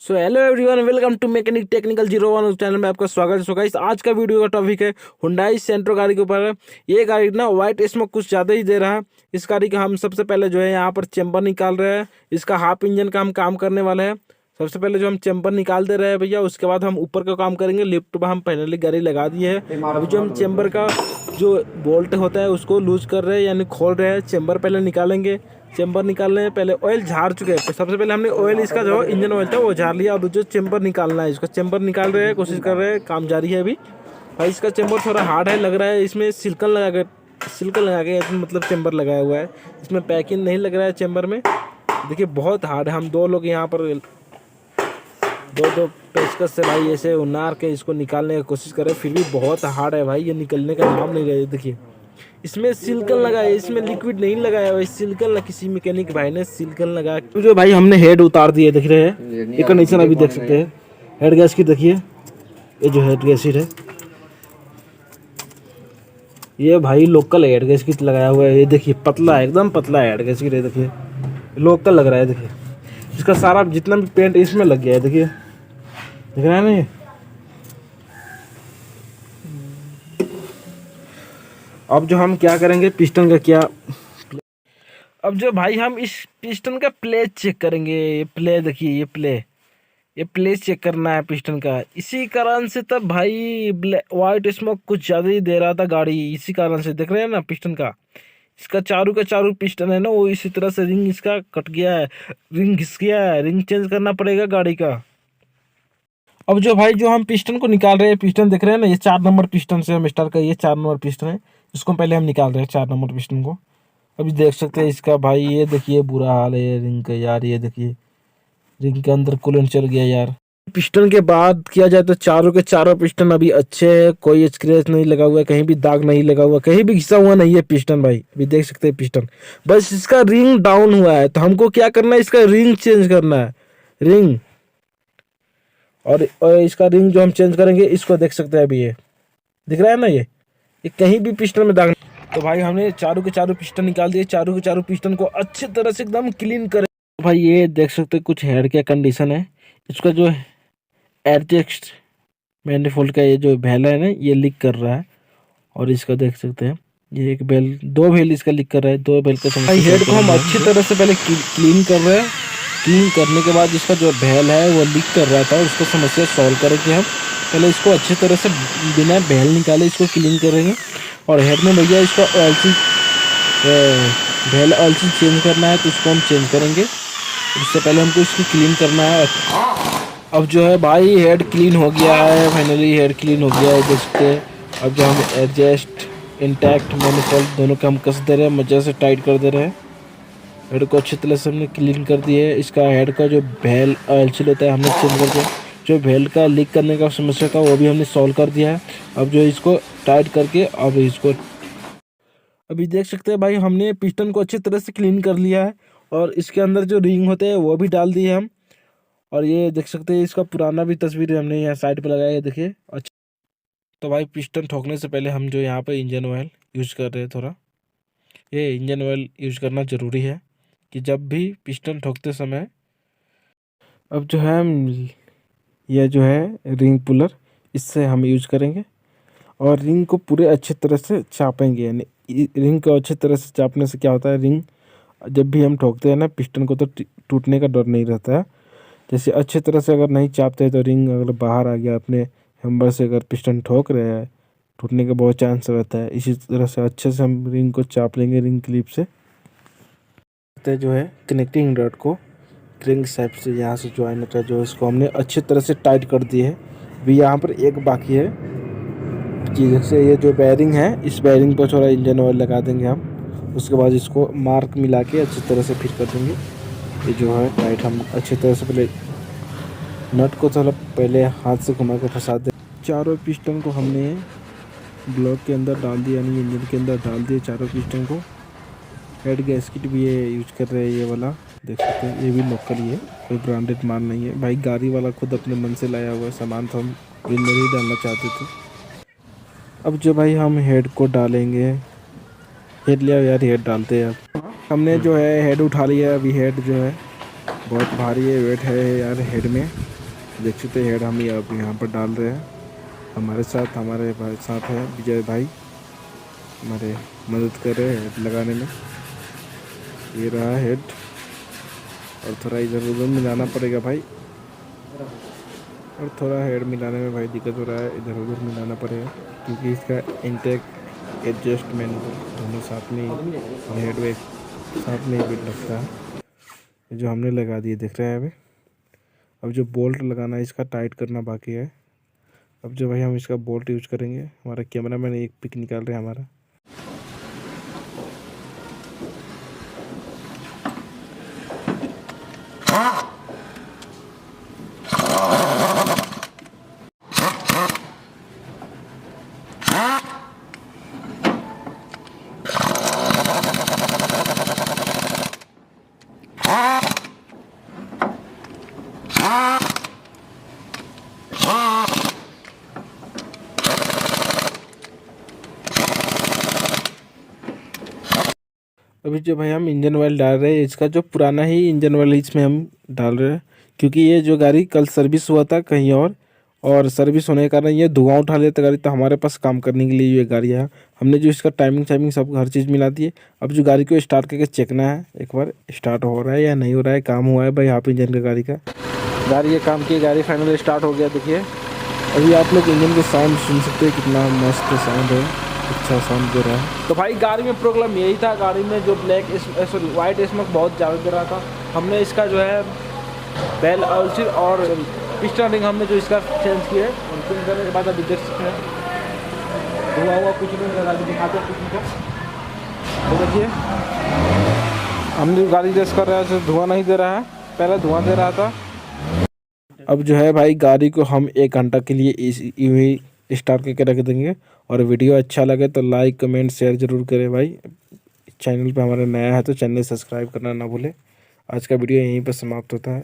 So hello everyone, welcome to mechanic technical 01 channel में आपका स्वागत है। सो गाइस, आज का वीडियो का टॉपिक है हुंडई सेंट्रो गाड़ी के ऊपर है। ये गाड़ी ना वाइट स्मोक कुछ ज़्यादा ही दे रहा है। इस गाड़ी का हम सबसे पहले जो है यहाँ पर चैम्बर निकाल रहे हैं। इसका हाफ इंजन का हम काम करने वाले हैं। सबसे पहले जो हम चैम्बर निकाल दे रहे हैं भैया, उसके बाद हम ऊपर का काम करेंगे। लिफ्ट पर हम पहले गाड़ी लगा दिए है। अभी जो हम चैम्बर का जो बोल्ट होता है उसको लूज कर रहे हैं, यानी खोल रहे हैं। चैम्बर पहले निकालेंगे। चैम्बर निकालने में पहले ऑयल झाड़ चुके हैं। सबसे पहले हमने ऑयल इसका जो इंजन ऑयल था वो झाड़ लिया। और जो चैम्बर निकालना है, इसका चैम्बर निकाल रहे हैं, कोशिश कर रहे हैं, काम जारी है अभी। भाई इसका चैम्बर थोड़ा हार्ड है, लग रहा है इसमें सिलिकॉन लगा के मतलब चैम्बर लगाया हुआ है। इसमें पैकिंग नहीं लग रहा है चैम्बर में। देखिए बहुत हार्ड है। हम दो लोग यहाँ पर दो पेचकस से भाई ऐसे उनार के इसको निकालने की कोशिश कर रहे हैं, फिर भी बहुत हार्ड है भाई। ये निकलने का नाम नहीं रहे। देखिए इसमें सिलिकॉन लगाया है, इसमें लिक्विड नहीं लगाया है। सिलिकॉन किसी मैकेनिक भाई ने सिलिकॉन लगाया। तो जो भाई हमने हेड उतार दिए, देख रहे हैं ये कंडीशन अभी देख सकते हैं। हेड गैस्केट देखिए, ये जो हेड गैस्केट है ये भाई लोकल हेड गैस्केट लगाया हुआ है। ये देखिए पतला है, एकदम पतला हेड गैस्केट है। देखिए लोकल लग रहा है। देखिए इसका सारा जितना भी पेंट इसमें लग गया है। देखिए दिख रहा है ना ये। अब जो हम क्या करेंगे, पिस्टन का क्या, अब जो भाई हम इस पिस्टन का प्ले चेक करेंगे। ये प्ले देखिए, ये प्ले चेक करना है पिस्टन का। इसी कारण से तब भाई वाइट स्मोक कुछ ज़्यादा ही दे रहा था गाड़ी। इसी कारण से देख रहे हैं ना पिस्टन का, इसका चारों का चारों पिस्टन है ना, वो इसी तरह से रिंग इसका कट गया है, रिंग घिस गया है। रिंग चेंज करना पड़ेगा गाड़ी का। अब जो भाई जो हम पिस्टन को निकाल रहे हैं, पिस्टन देख रहे हैं ना, ये 4 नंबर पिस्टन से हम स्टार्ट का, ये 4 नंबर पिस्टन है। इसको पहले हम निकाल रहे हैं 4 नंबर पिस्टन को। अभी देख सकते हैं इसका भाई, ये देखिए बुरा हाल है रिंग का यार। ये देखिए रिंग के अंदर कूलेंट चल गया यार। पिस्टन के बाद किया जाए तो चारों के चारों पिस्टन अभी अच्छे हैं। कोई स्क्रैच नहीं लगा हुआ है, कहीं भी दाग नहीं लगा हुआ, कहीं भी घिसा हुआ नहीं है पिस्टन भाई। अभी देख सकते हैं पिस्टन, बस इसका रिंग डाउन हुआ है। तो हमको क्या करना है, इसका रिंग चेंज करना है। रिंग और इसका रिंग जो हम चेंज करेंगे, इसको देख सकते हैं अभी ये दिख रहा है ना, ये कहीं भी पिस्टन में दाग। तो भाई हमने चारों के चारों पिस्टन निकाल दिए। चारों के चारों पिस्टन को अच्छी तरह से एकदम क्लीन करें। तो भाई ये देख सकते हैं कुछ हेड का कंडीशन है। इसका जो एडजस्ट मैनिफोल्ड का ये जो बेल है ना, ये लीक कर रहा है। और इसका देख सकते हैं ये एक बेल, 2 बेल इसका लीक कर रहा है। 2 बेल का समस्या। हेड को हम अच्छी तरह से पहले क्लीन कर रहे हैं। क्लीन करने के बाद इसका जो बेल है वो लीक कर रहा था, उसको समस्या सॉल्व करेंगे हम। पहले इसको अच्छी तरह से बिना बेल निकाले इसको क्लीन करेंगे। और हेड में भैया इसका बेल ऑयल चेंज करना है, तो इसको हम चेंज करेंगे। उससे पहले हमको इसको क्लीन करना है। अब जो है भाई हेड क्लीन हो गया है, फाइनली हेड क्लीन हो गया है, देख सकते हैं। अब जो हम एडजस्ट इंटैक्ट मैनिफोल्ड दोनों का हम कस दे रहे हैं, मजे से टाइट कर दे रहे हैं। हेड को अच्छी तरह से हमने क्लीन कर दिया है। इसका हेड का जो बेल ऑयल होता है हमने चेंज कर दिया। जो बेल का लीक करने का समस्या था वो भी हमने सॉल्व कर दिया है। अब जो इसको टाइट करके अब इसको अभी देख सकते हैं भाई, हमने पिस्टन को अच्छी तरह से क्लीन कर लिया है। और इसके अंदर जो रिंग होते हैं वो भी डाल दिए हम। और ये देख सकते हैं इसका पुराना भी तस्वीर हमने यहाँ साइड पर लगाया है, देखिए। अच्छा, तो भाई पिस्टन ठोकने से पहले हम जो यहाँ पे इंजन ऑयल यूज कर रहे हैं, थोड़ा ये इंजन ऑयल यूज करना ज़रूरी है कि जब भी पिस्टन ठोकते समय। अब जो है हम यह जो है रिंग पुलर, इससे हम यूज करेंगे। और रिंग को पूरे अच्छे तरह से चापेंगे। यानी रिंग को अच्छे तरह से चापने से क्या होता है, रिंग जब भी हम ठोकते हैं ना पिस्टन को, तो टूटने का डर नहीं रहता है। जैसे अच्छे तरह से अगर नहीं चापते तो रिंग अगर बाहर आ गया अपने हेम्बर से, अगर पिस्टन ठोक रहे हैं, टूटने का बहुत चांस रहता है। इसी तरह से अच्छे से हम रिंग को चाप लेंगे रिंग क्लिप से। जो है कनेक्टिंग रॉड को क्रिंग शेप से यहाँ से ज्वाइन होता है, जो इसको हमने अच्छी तरह से टाइट कर दी है। अभी यहाँ पर एक बाकी है कि जैसे ये जो बेयरिंग है, इस बेयरिंग पर थोड़ा इंजन ऑयल लगा देंगे हम। उसके बाद इसको मार्क मिला के अच्छी तरह से फिट कर देंगे। ये जो है टाइट हम अच्छी तरह से पहले नट को थोड़ा पहले हाथ से घुमा के फंसा दें। चारों पिस्टन को हमने ब्लॉक के अंदर डाल दिया, यानी इंजन के अंदर डाल दिए चारों पिस्टन को। हेड गैस्केट भी ये यूज कर रहे हैं, ये वाला देख सकते हैं। ये भी लोकल ही है, कोई ब्रांडेड माल नहीं है भाई। गाड़ी वाला खुद अपने मन से लाया हुआ सामान, तो हम अंदर ही डालना चाहते थे। अब जो भाई हम हेड को डालेंगे, हेड लिया यार, हेड डालते हैं। अब हमने जो है हेड उठा लिया। अभी हेड जो है बहुत भारी है, वेट है यार हेड में। देख सकते हेड हम अब यहाँ पर डाल रहे हैं। हमारे साथ हमारे भाई साथ है विजय भाई, हमारे मदद कर रहे हैं हेड लगाने में। ये रहा हेड, और थोड़ा इधर उधर मिलाना पड़ेगा भाई, और थोड़ा हेड मिलाने में भाई दिक्कत हो रहा है, इधर उधर मिलाना पड़ेगा क्योंकि इसका इंटेक एडजस्टमेंट दोनों साथ में ही हेड वेट साथ में ही लगता है। जो हमने लगा दिए दिख रहा है अभी। अब जो बोल्ट लगाना है इसका टाइट करना बाकी है। अब जो भाई हम इसका बोल्ट यूज करेंगे, हमारा कैमरा मैन एक पिक निकाल रहे हैं हमारा। अभी जो भाई हम इंजन ऑयल डाल रहे हैं, इसका जो पुराना ही इंजन ऑयल इसमें हम डाल रहे हैं, क्योंकि ये जो गाड़ी कल सर्विस हुआ था कहीं और सर्विस होने के कारण ये धुआं उठा लेता गाड़ी, तो हमारे पास काम करने के लिए ये गाड़ी है। हमने जो इसका टाइमिंग सब हर चीज़ मिला दी है। अब जो गाड़ी को स्टार्ट करके चेकना है एक बार, स्टार्ट हो रहा है या नहीं हो रहा है। काम हुआ है भाई हाफ इंजन का गाड़ी का। गाड़ी ये काम की, गाड़ी फाइनली स्टार्ट हो गया। देखिए अभी आप लोग इंजन के साउंड सुन सकते हैं, कितना मस्त साउंड है, अच्छा साउंड दे रहा है। तो भाई गाड़ी में प्रॉब्लम यही था, गाड़ी में जो वाइट स्मोक बहुत ज़्यादा दे रहा था। हमने इसका जो है बेल और पिस्टन रिंग हमने जो इसका चेंज किया है, और चेंज करने के बाद अभी देख सकते हैं धुआ हुआ कुछ नहीं लगा, दिखाते हैं कुछ नहीं। तो देखिए हम जो गाड़ी रेस कर रहे हैं धुआं नहीं दे रहा है, पहले धुआं दे रहा था। अब जो है भाई गाड़ी को हम 1 घंटा के लिए यूँ ही स्टार्ट करके रख देंगे। और वीडियो अच्छा लगे तो लाइक कमेंट शेयर ज़रूर करें भाई। चैनल पे हमारा नया है तो चैनल सब्सक्राइब करना ना भूलें। आज का वीडियो यहीं पर समाप्त होता है।